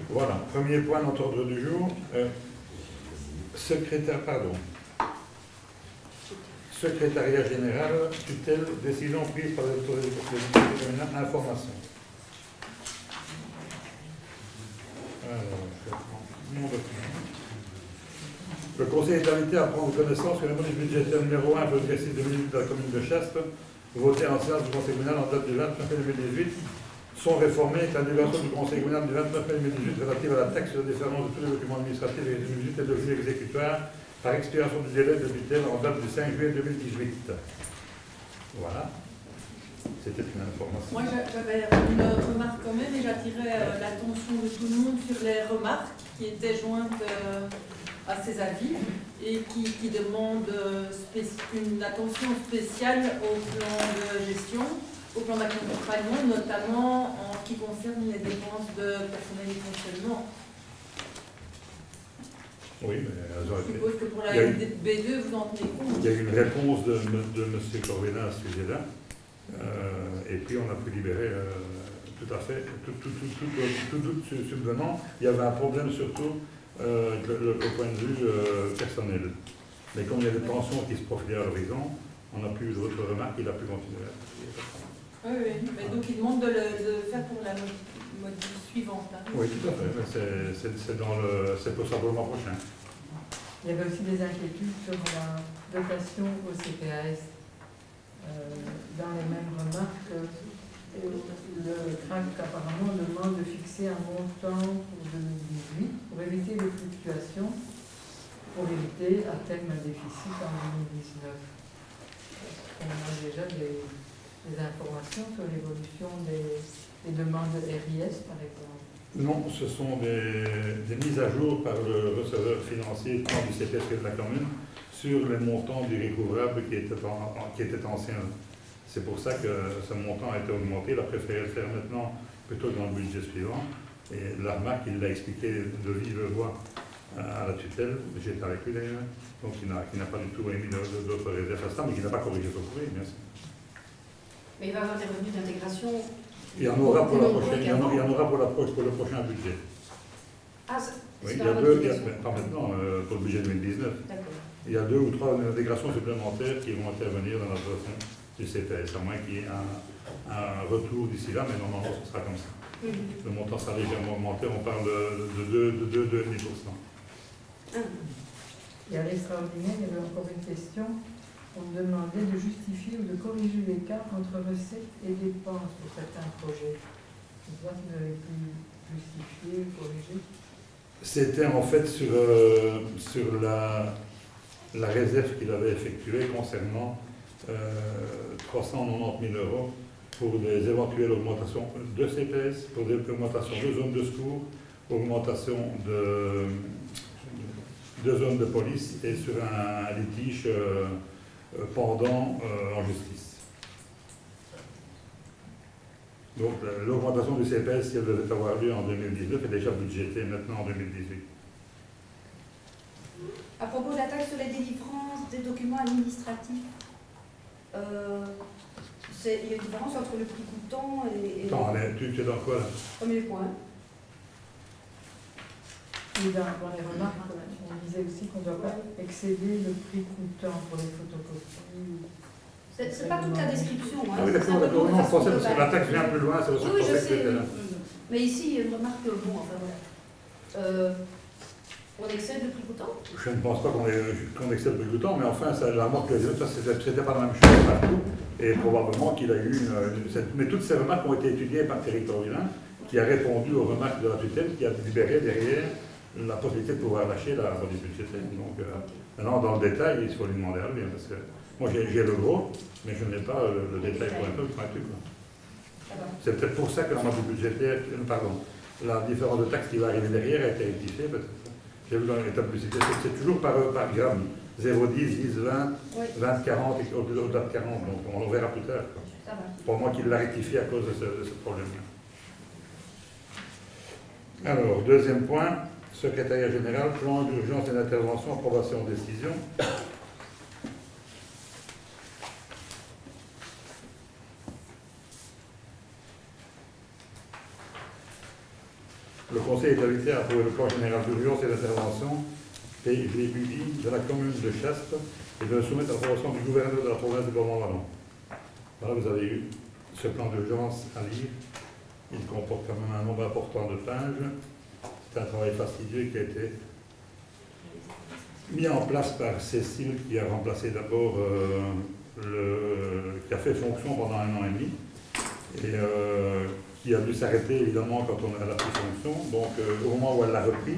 Voilà, premier point de notre ordre du jour. Secrétariat général, tutelle, décision prise par l'autorité communale, information. Alors, mon document. Le Conseil est invité à prendre connaissance que le modèle budgétaire numéro 1 pour l'exercice 2008 de la commune de Chastes, voté en séance du Conseil communal en date du 29 mai 2018, sont réformés avec l'annulation du Conseil communal du 29 mai 2018 relative à la taxe sur la différence de tous les documents administratifs et 2018 et de flux exécutoires par expiration du délai de tutelle en date du 5 juillet 2018. Voilà. C'était une information. Moi, j'avais une remarque quand même et j'attirais l'attention de tout le monde sur les remarques qui étaient jointes à ces avis et qui demandent une attention spéciale au plan de gestion, au plan d'accompagnement, notamment en ce qui concerne les dépenses de personnel et fonctionnement. Oui, mais je suppose que pour la B2, vous en tenez compte. Il y a eu une réponse de M. Corvina à ce sujet-là. Et puis on a pu libérer tout à fait tout doute subvenant. Il y avait un problème surtout le point de vue personnel. Mais comme il y a des tensions qui se profilaient à l'horizon, on n'a plus d'autres remarques, il a pu continuer. Oui, mais donc il demande de le faire pour la modif suivante. Hein. Oui, tout à fait. C'est pour ça pour le mois prochain. Il y avait aussi des inquiétudes sur la dotation au CPAS. Dans les mêmes remarques, le CRAC apparemment demande de fixer un montant pour 2018 pour éviter les fluctuations, pour éviter à terme un déficit en 2019. On a déjà des informations sur l'évolution des demandes de RIS, par exemple. Non, ce sont des mises à jour par le receveur financier du CPS de la commune sur les montants du recouvrable qui étaient anciens. C'est pour ça que ce montant a été augmenté. Il a préféré le faire maintenant plutôt que dans le budget suivant. Et la remarque, il l'a expliqué de vive voix à la tutelle. J'étais avec lui d'ailleurs. Donc il n'a pas du tout émis d'autres réserves à ça, mais qui n'a pas corrigé son courrier, bien sûr. Mais il va y avoir des revenus d'intégration. Il y en aura pour la prochaine, il y en aura pour le prochain budget. Ah, oui, il y a deux, pas maintenant, pour le budget 2019. D'accord. Il y a 2 ou 3 intégrations supplémentaires qui vont intervenir dans la dotation du CPS, à moins qu'il y ait un retour d'ici là, mais normalement ce sera comme ça. Le montant sera légèrement augmenté, on parle de 2,5%. Et à l'extraordinaire, il y avait encore une question. On me demandait de justifier ou de corriger l'écart entre recettes et dépenses pour certains projets. Je vois que vous avez pu justifier ou corriger. C'était en fait sur la réserve qu'il avait effectuée concernant 390 000 € pour des éventuelles augmentations de CPS, pour des augmentations de zones de secours, augmentation de zones de police et sur un litige pendant en justice. Donc l'augmentation du CPS, si elle devait avoir lieu en 2019, est déjà budgétée maintenant en 2018. À propos de la taxe sur les délivrances des documents administratifs, il y a une différence entre le prix coûtant et... Attends, tu es dans quoi là? Premier point. Et dans les remarques, on disait aussi qu'on ne doit pas excéder le prix coûtant pour les photocopies. C'est pas toute la description. Hein. Ah oui, d'accord, non, je pensais parce que la taxe vient plus loin, c'est aussi oui, pour ça que c'était là. Mais ici, il y a une remarque, bon, enfin voilà. On excède le prix coûtant? Je ne pense pas qu'on excède le prix coûtant, mais enfin, la remarque que c'était pas la même chose partout, et probablement qu'il a eu mais toutes ces remarques ont été étudiées par Territoire Vilain, qui a répondu aux remarques de la tutelle, qui a libéré derrière la possibilité de pouvoir lâcher la police budgétaire. Donc, maintenant, dans le détail, il faut lui demander à lui, parce que moi, j'ai le gros, mais je n'ai pas le détail pointu. C'est peut-être pour ça que la marge budgétaire, la différence de taxe qui va arriver derrière a été rectifiée, peut-être. J'ai vu dans l'état de publicité, c'est toujours par gramme. 0,10, 10, 20, 20, 40, et au-delà de 40. Donc on le verra plus tard. Pour moi qu'il l'a rectifié à cause de ce problème-là. Alors, deuxième point, secrétariat général, plan d'urgence et d'intervention, approbation, décision. Le le Conseil est invité à approuver le plan général d'urgence et d'intervention PGUI de la commune de Chastes et de le soumettre à l'approbation du gouverneur de la province du Bas-Wallon. Voilà, vous avez eu ce plan d'urgence à lire. Il comporte quand même un nombre important de pages. C'est un travail fastidieux qui a été mis en place par Cécile, qui a remplacé d'abord, qui a fait fonction pendant 1 an et demi, et qui a dû s'arrêter évidemment quand elle a pris fonction. Donc au moment où elle l'a repris,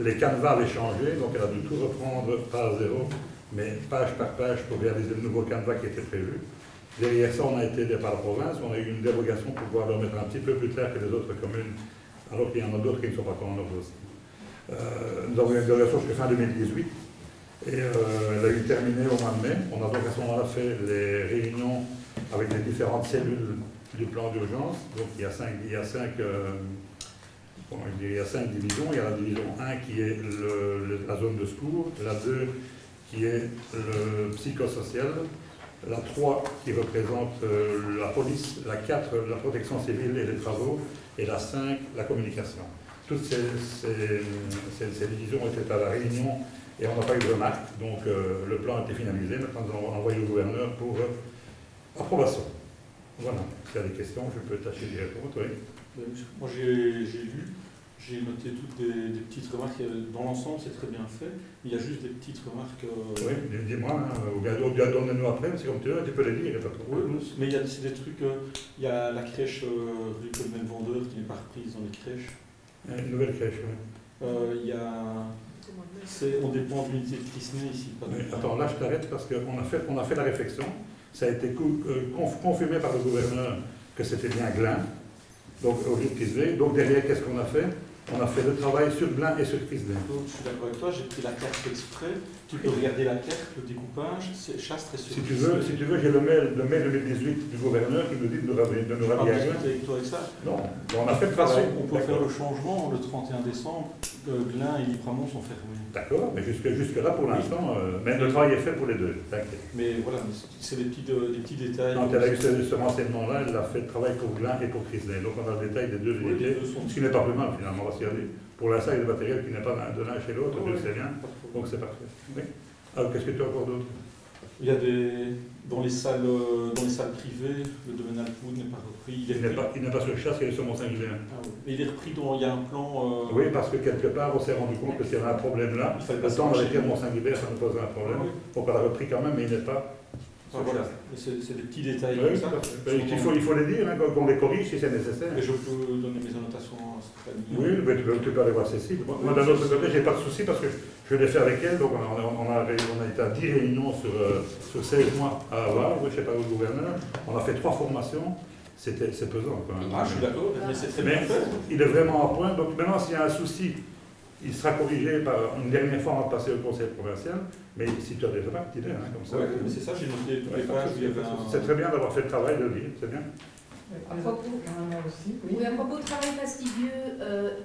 les canevas avaient changé, donc elle a dû tout reprendre pas à zéro, mais page par page pour réaliser le nouveau canevas qui était prévu. Derrière ça, on a été aidé par la province, on a eu une dérogation pour pouvoir le remettre un petit peu plus tard que les autres communes, alors qu'il y en a d'autres qui ne sont pas encore en ordre aussi. Nous avons eu une dérogation jusqu'à fin 2018, et elle a eu terminé au mois de mai. On a donc à ce moment-là fait les réunions avec les différentes cellules du plan d'urgence. Donc il y a 5 divisions. Il y a la division 1 qui est la zone de secours, la 2 qui est le psychosocial, la 3 qui représente la police, la 4 la protection civile et les travaux, et la 5 la communication. Toutes ces divisions étaient à la réunion et on n'a pas eu de remarques, donc le plan a été finalisé. Maintenant nous avons envoyé au gouverneur pour approbation. Voilà, s'il y a des questions, je peux tâcher d'y répondre. Oui. Moi j'ai lu, j'ai noté toutes des petites remarques. Dans l'ensemble, c'est très bien fait. Il y a juste des petites remarques. Oui, dis-moi, donne-nous après, c'est comme tu veux, tu peux les dire. Oui, mais c'est des trucs. Il y a la crèche rue Colonel Vendeur qui n'est pas reprise dans les crèches. Une nouvelle crèche, oui. On dépend de l'unité de Crisnay ici. Pas oui, attends, là je t'arrête parce qu'on a fait la réflexion. Ça a été confirmé par le gouverneur que c'était bien Glin, donc au lieu de Crisnay. Donc derrière, qu'est-ce qu'on a fait? On a fait le travail sur Glin et sur Crisnay. Je suis d'accord avec toi, j'ai pris la carte exprès. Tu peux regarder la carte, le découpage, c'est Chastres et sur Si tu veux, j'ai le mail de mai 2018 du gouverneur qui nous dit de nous ramener à Glin. avec toi avec ça. Non, on a fait le De toute façon, travail. on peut faire le changement le 31 décembre. Glin et Libremont sont fermés. D'accord, mais jusque-là, pour l'instant, mais le travail est fait pour les deux, t'inquiète. Mais voilà, c'est des petits détails. Quand elle a eu ce renseignement-là, elle a fait le travail pour Glin et pour Crisney. Donc on a le détail des deux unités, ce qui n'est pas plus mal finalement, parce qu'il y a pour l'instant, il y a des matériels qui n'est pas de l'un chez l'autre, je le sais bien, donc c'est parfait. Oui. Alors qu'est-ce que tu as encore d'autre? Il y a dans les salles privées, le domaine Alpoud n'est pas repris. Il n'est pas sur Chasse, il est sur Mont-Saint-Guilain. Mais il est repris, il y a un plan... Oui, parce que quelque part, on s'est rendu compte que s'il y avait un problème là, le temps avec Mont-Saint-Guilain, ça nous posait un problème. Donc on l'a repris quand même, mais il n'est pas... voilà, c'est des petits détails oui, comme ça. Il faut les dire, hein, qu'on les corrige si c'est nécessaire. Et je peux donner mes annotations à Stéphanie. Oui, mais tu peux aller voir Cécile. Moi, d'un autre côté, je n'ai pas de souci parce que je l'ai fait avec elle. Donc, on a été à 10 réunions sur 16 mois à avoir. Je ne sais pas où le gouverneur. On a fait 3 formations. C'est pesant. Quand même. Ah, je suis d'accord, mais c'est très bien fait. Il est vraiment en point. Donc, maintenant, s'il y a un souci, il sera corrigé par une dernière fois avant de passer au conseil provincial. Mais si tu as des remarques, dis-les, comme ça. Oui, mais c'est ça, j'ai noté toutes les pages. C'est très bien d'avoir fait le travail de lire, c'est bien. À propos de travail fastidieux,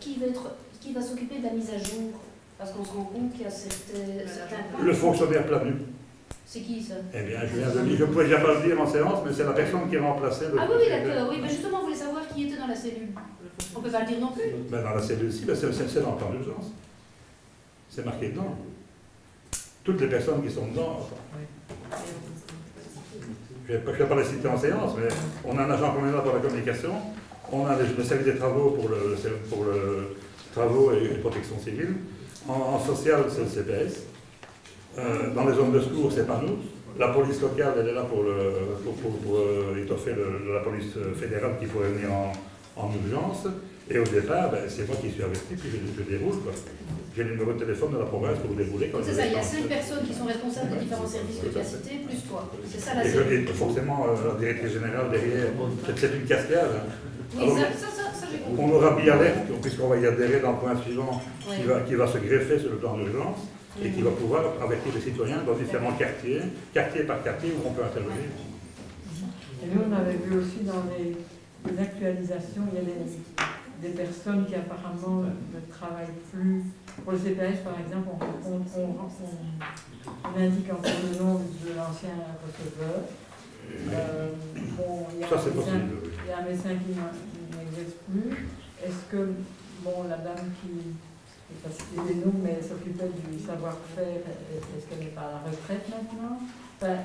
qui va s'occuper de la mise à jour? Parce qu'on se rend compte qu'il y a certains points. Le fonctionnaire Planu. C'est qui ça? Eh bien, je viens de dire, je ne pouvais déjà pas le dire en séance, mais c'est la personne qui remplaçait le... Ah oui, d'accord, oui, mais justement, on voulait savoir qui était dans la cellule. On ne peut pas le dire non plus. Ben, dans la cellule-ci, ben, c'est dans le plan d'urgence. C'est marqué dedans. Toutes les personnes qui sont dedans... Je ne vais pas les citer en séance, mais on a un agent communal pour la communication, on a le service des travaux pour le travaux et protection civile. En social, c'est le CPS. Dans les zones de secours, c'est pas nous. La police locale, elle est là pour étoffer la police fédérale qui pourrait venir en urgence. Et au départ, ben, c'est moi qui suis averti, puis je déroule. J'ai le numéro de téléphone de la province pour vous dérouler. C'est ça, il y a 5 personnes qui sont responsables des différents services que tu as cités, plus toi. C'est ça la cellule. Et forcément, la directrice générale derrière, c'est une cascade. Oui, alors, ça j'ai compris. on aura Bialert, puisqu'on va y adhérer dans le point suivant, qui va se greffer sur le plan d'urgence et qui va pouvoir avertir les citoyens dans différents quartiers, quartier par quartier, où on peut intervenir. Et nous, on avait vu aussi dans les actualisations, il y a des personnes qui apparemment ne travaillent plus. Pour le CPS, par exemple, on indique encore le nom de l'ancien receveur. Ça, c'est possible. Il y a un médecin qui n'exerce plus. Est-ce que bon, la dame qui, je ne vais pas citer les noms, mais elle s'occupait du savoir-faire, est-ce qu'elle n'est pas à la retraite maintenant? Enfin,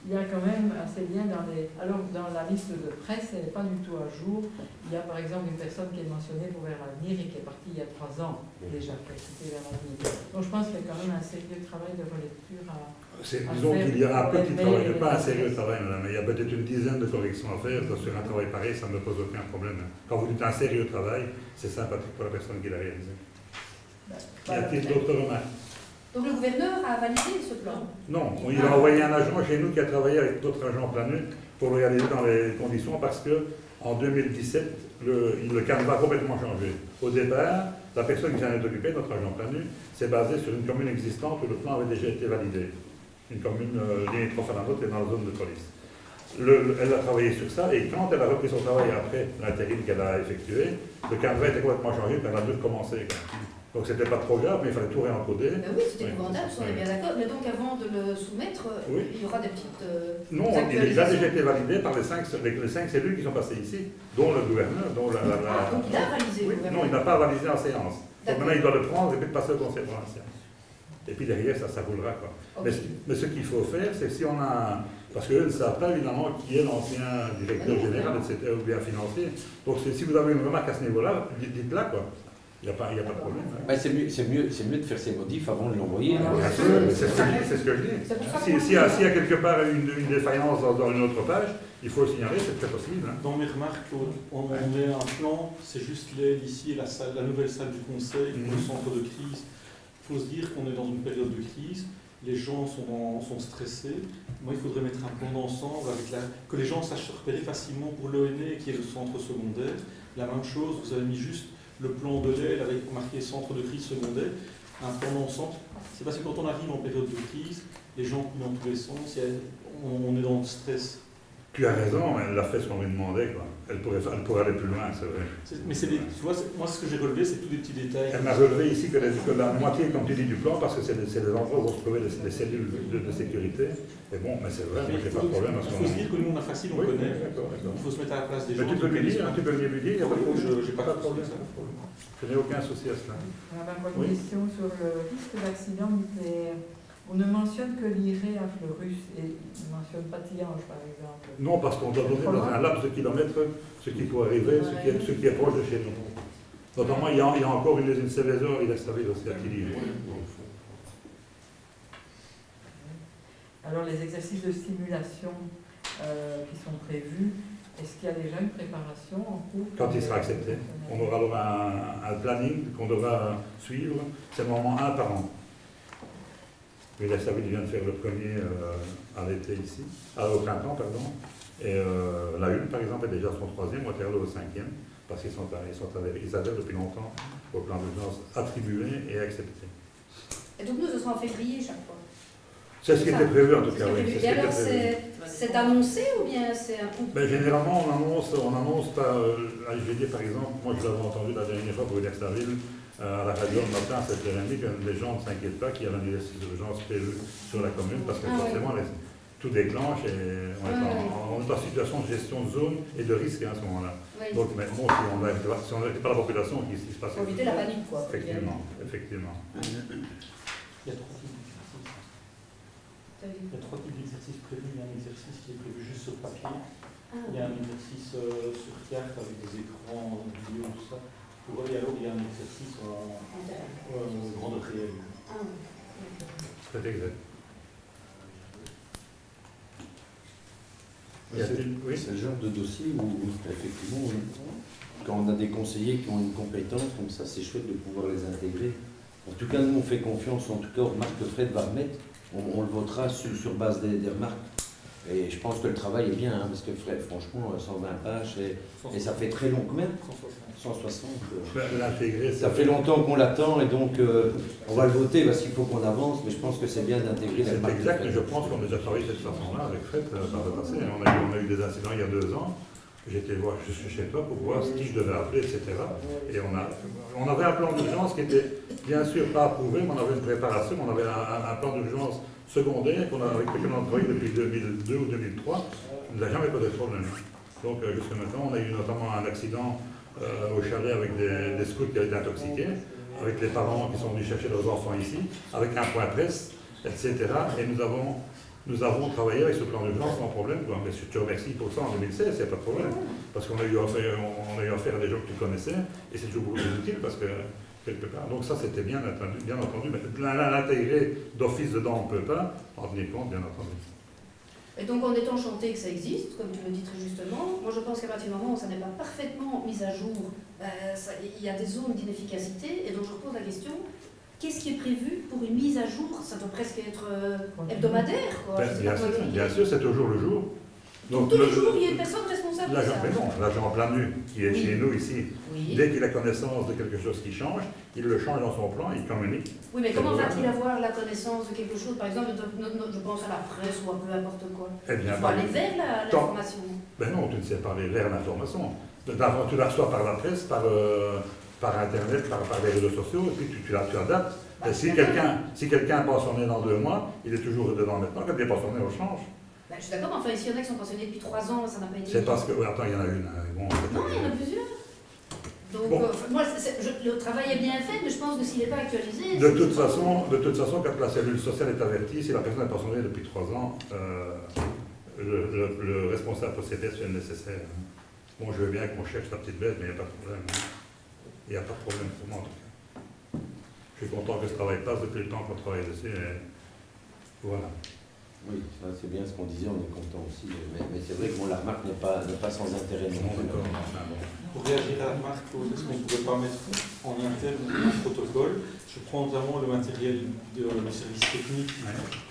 il y a quand même assez bien dans les... Alors, dans la liste de presse, elle n'est pas du tout à jour. Il y a par exemple une personne qui est mentionnée pour Vers l'Avenir et qui est partie il y a 3 ans déjà, qui a quitté Vers l'Avenir. Donc je pense qu'il y a quand même un sérieux travail de relecture à disons qu'il y a un petit travail, pas un sérieux travail, madame, mais il y a peut-être une dizaine de corrections à faire. Sur un travail pareil, ça ne me pose aucun problème. Quand vous dites un sérieux travail, c'est sympathique pour la personne qui l'a réalisé. Y a-t-il d'autres remarques? Donc le gouverneur a validé ce plan? Non, il a envoyé un agent chez nous qui a travaillé avec d'autres agents planus pour le réaliser dans les conditions parce que en 2017, le cadre a complètement changé. Au départ, la personne qui s'en est occupée, notre agent planu, s'est basée sur une commune existante où le plan avait déjà été validé. Une commune limitrophe à la nôtre et dans la zone de police. Elle a travaillé sur ça et quand elle a repris son travail après l'intérim qu'elle a effectué, le cadre était complètement changé, puis elle a dû recommencer. Donc c'était pas trop grave, mais il fallait tout réencoder. Ben oui, c'était épouvantable, on est bien d'accord. Mais donc avant de le soumettre, il y aura des petites... non, il a déjà été validé par les 5 cellules qui sont passées ici, dont le gouverneur, dont la... donc il a validé le gouverneur. Non, il n'a pas validé en séance. Donc maintenant il doit le prendre et puis le passer au conseil pour la séance. Et puis derrière, ça roulera, quoi. Okay. Mais ce qu'il faut faire, c'est que si on a... Parce qu'eux ne savent pas évidemment qui est l'ancien directeur général, etc., ou bien financier. Donc si vous avez une remarque à ce niveau-là, dites-la, quoi. Il n'y a pas de problème. Hein. Ben, c'est mieux de faire ces modifs avant de l'envoyer. C'est ce que je dis. S'il y a quelque part une défaillance dans une autre page, il faut le signaler, c'est très possible. Hein. Dans mes remarques, on met un plan, c'est juste l'aile ici, la nouvelle salle du conseil, le centre de crise. Il faut se dire qu'on est dans une période de crise, les gens sont stressés. Moi, il faudrait mettre un plan d'ensemble que les gens sachent se repérer facilement pour l'ONE qui est le centre secondaire. La même chose, vous avez mis juste le plan de l'aile avec marqué centre de crise secondaire, un plan d'ensemble. C'est parce que quand on arrive en période de crise, les gens coulent dans tous les sens, on est dans le stress. Tu as raison, elle a fait ce qu'on lui demandait, quoi. Elle pourrait aller plus loin, c'est vrai. Mais tu vois, moi ce que j'ai relevé, c'est tous des petits détails. Elle m'a relevé ici que la moitié, comme tu dis, du plan, parce que c'est des endroits où vont se trouver les cellules de sécurité. Et bon, mais c'est vrai, moi j'ai pas de problème à ce moment-là. Il faut se dire que nous on a facile, on connaît. Il faut se mettre à la place des gens. Mais tu peux lui dire, il n'y a pas de problème. J'ai pas de problème. Je n'ai aucun souci à cela. On a une question sur le risque d'accident nucléaire. On ne mentionne que l'IRE à Fleurus et on ne mentionne pas Tihange, par exemple. Non, parce qu'on doit donner dans un laps de kilomètres ce qui peut arriver, ce qui est proche de chez nous. Notamment, il y a encore une usine Céveso, il est installé aussi à Tilly. Alors, les exercices de stimulation qui sont prévus, est-ce qu'il y a déjà une préparation en cours? Quand il sera accepté. On aura alors un planning qu'on devra suivre. C'est normalement 1 par an. Mais la Saville vient de faire le premier à l'été ici, au printemps, pardon. Et la Une, par exemple, est déjà son 3e, Waterloo au 5e, parce qu'ils avaient depuis longtemps au plan d'urgence attribué et accepté. Et donc nous, ce sera en février chaque fois. C'est ce qui était prévu en tout cas, oui. Et alors, c'est annoncé ou bien c'est un coup? Ben, généralement, on annonce pas. Je vais dire par exemple, moi je l'avais entendu la dernière fois pour Saville, à la radio le matin, c'était lundi, que les gens ne s'inquiètent pas qu'il y a un exercice d'urgence prévu sur la commune, parce que forcément, tout déclenche et on est en situation de gestion de zone et de risque à ce moment-là. Oui. Donc, mais bon, si on n'était pas la population, qu'est-ce qui se passe? Pour éviter la panique, quoi. Effectivement. Il y a 3 types d'exercices. Il y a 3 types d'exercices prévus. Il y a un exercice qui est prévu juste sur papier. Il y a un exercice sur carte avec des écrans, vidéo, tout ça. Et alors, il y a un exercice en grande réelle. C'est exact. C'est le genre de dossier où, effectivement, quand on a des conseillers qui ont une compétence, comme ça, c'est chouette de pouvoir les intégrer. En tout cas, nous, on fait confiance, en tout cas, aux remarques que Fred va remettre. On le votera sur base des remarques. Et je pense que le travail est bien, hein, parce que Fred, franchement, 120 pages, et ça fait très long quand même. 160. Ça fait longtemps qu'on l'attend, et donc on va le voter parce qu'il faut qu'on avance, mais je pense que c'est bien d'intégrer la remarque. C'est exact, mais je pense qu'on a déjà travaillé de cette façon-là avec Fred par le passé. On a eu des incidents il y a 2 ans. J'étais voir, je suis chez toi pour voir qui je devais appeler, etc. Et on avait un plan d'urgence qui était bien sûr pas approuvé, mais on avait une préparation, on avait un plan d'urgence secondaire avec lequel on a travaillé depuis 2002 ou 2003. Il n'a jamais posé de problème. Donc jusqu'à maintenant, on a eu notamment un accident au chalet avec des scouts qui ont été intoxiqués, avec les parents qui sont venus chercher leurs enfants ici, avec un point presse, etc. Et nous avons travaillé avec ce plan d'urgence sans problème, quoi. Mais je te remercie pour ça en 2016, il n'y a pas de problème. Parce qu'on a eu affaire à des gens que tu connaissais, et c'est toujours beaucoup plus utile parce que, quelque part. Donc ça, c'était bien entendu. Mais l'intégrer d'office dedans, on ne peut pas en tenir compte, bien entendu. Et donc, en étant enchanté que ça existe, comme tu le dis très justement, moi je pense qu'à partir du moment où ça n'est pas parfaitement mis à jour, il y a des zones d'inefficacité, et donc je repose la question. Qu'est-ce qui est prévu pour une mise à jour? Ça doit presque être hebdomadaire, quoi. Bien sûr, c'est au jour le jour. Donc tous les jours, il y a une personne responsable de ça. Mais non, l'agent plein nu qui est chez nous ici, oui. Dès qu'il a connaissance de quelque chose qui change, il le change dans son plan, il communique. Oui, mais comment va-t-il avoir la connaissance de quelque chose? Par exemple, je pense à la presse ou à peu importe quoi. Eh bien, il faut aller vers l'information. Ben non, tu ne sais pas aller vers l'information. Tu la reçois par la presse, par Internet, par les réseaux sociaux, et puis tu adaptes. Et si quelqu'un est pensionné dans 2 mois, il est toujours dedans maintenant. Quand il est pensionné, on le change. Ben, je suis d'accord, mais enfin, ici, il y en a qui sont pensionnés depuis 3 ans, ça n'a pas été... C'est parce que... Oui, attends, il y en a une. Bon, non, il y en a plusieurs. Donc, bon. Moi, le travail est bien fait, mais je pense que s'il n'est pas actualisé... De toute façon, quand la cellule sociale est avertie, si la personne est pensionnée depuis 3 ans, le responsable possédé fait le nécessaire. Bon, je veux bien qu'on cherche la petite bête, mais il n'y a pas de problème. Il n'y a pas de problème pour moi, en tout cas. Je suis content que ce travail passe depuis le temps qu'on travaille dessus. Et voilà. Oui, ça c'est bien ce qu'on disait, on est content aussi. Mais c'est vrai que bon, la remarque n'est pas sans intérêt. Pour réagir à la remarque, est-ce qu'on ne pourrait pas mettre en interne un protocole? Je prends notamment le matériel du service technique.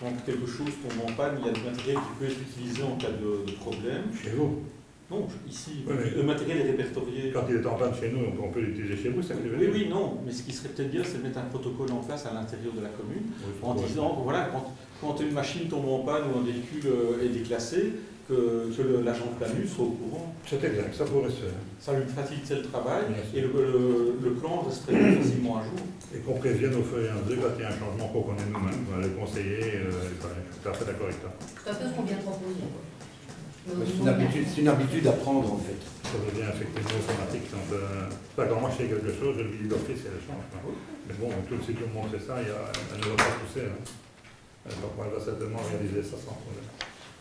Quand quelque chose tombe en panne, il y a du matériel qui peut être utilisé en cas de problème. Chez vous? Non, ici, oui, le matériel est répertorié. Quand il est en panne chez nous, on peut l'utiliser chez vous, ça veut dire? Oui, non, mais ce qui serait peut-être bien, c'est de mettre un protocole en place à l'intérieur de la commune, en disant, voilà, quand une machine tombe en panne ou un véhicule est déclassé, que l'agent planus soit au courant. C'est exact, ça pourrait se faire. Ça lui faciliterait le travail et le plan resterait facilement à jour. Et qu'on prévienne au fur et à mesure quand il y a un changement qu'on connaît nous-mêmes, le conseiller, je suis tout à fait d'accord avec toi. C'est un peu ce qu'on vient de proposer. C'est une habitude à prendre en fait. Ça devient effectivement automatique. Quand moi je fais quelque chose, je le dis d'office et elle change. Mais bon, si tout le monde fait ça, elle ne va pas pousser. Donc elle va certainement réaliser ça sans problème.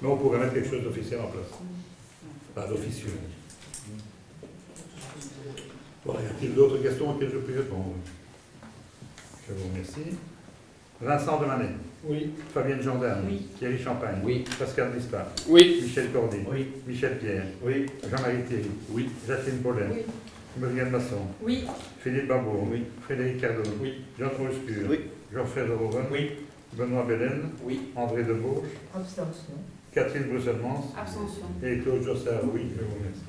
Mais on pourrait mettre quelque chose d'officiel en place. Pas d'officieux. Voilà, y a-t-il d'autres questions auxquelles je peux répondre? Je vous remercie. Vincent Demanet. Oui. Fabienne Jourdain. Oui. Thierry Champagne. Oui. Pascal Dispar. Oui. Michel Cordy. Oui. Michel Pierre. Oui. Jean-Marie Thierry. Oui. Jacqueline Paulin. Oui. Muriel Masson. Oui. Philippe Barbeau. Oui. Frédéric Cardon. Oui. Jean Trouscure. Oui. Geoffrey Roven. Oui. Benoît Belen. Oui. André Debauche. Abstention. Catherine Brusselmans. Abstention. Et Claude Jossard. Oui, je vous remercie.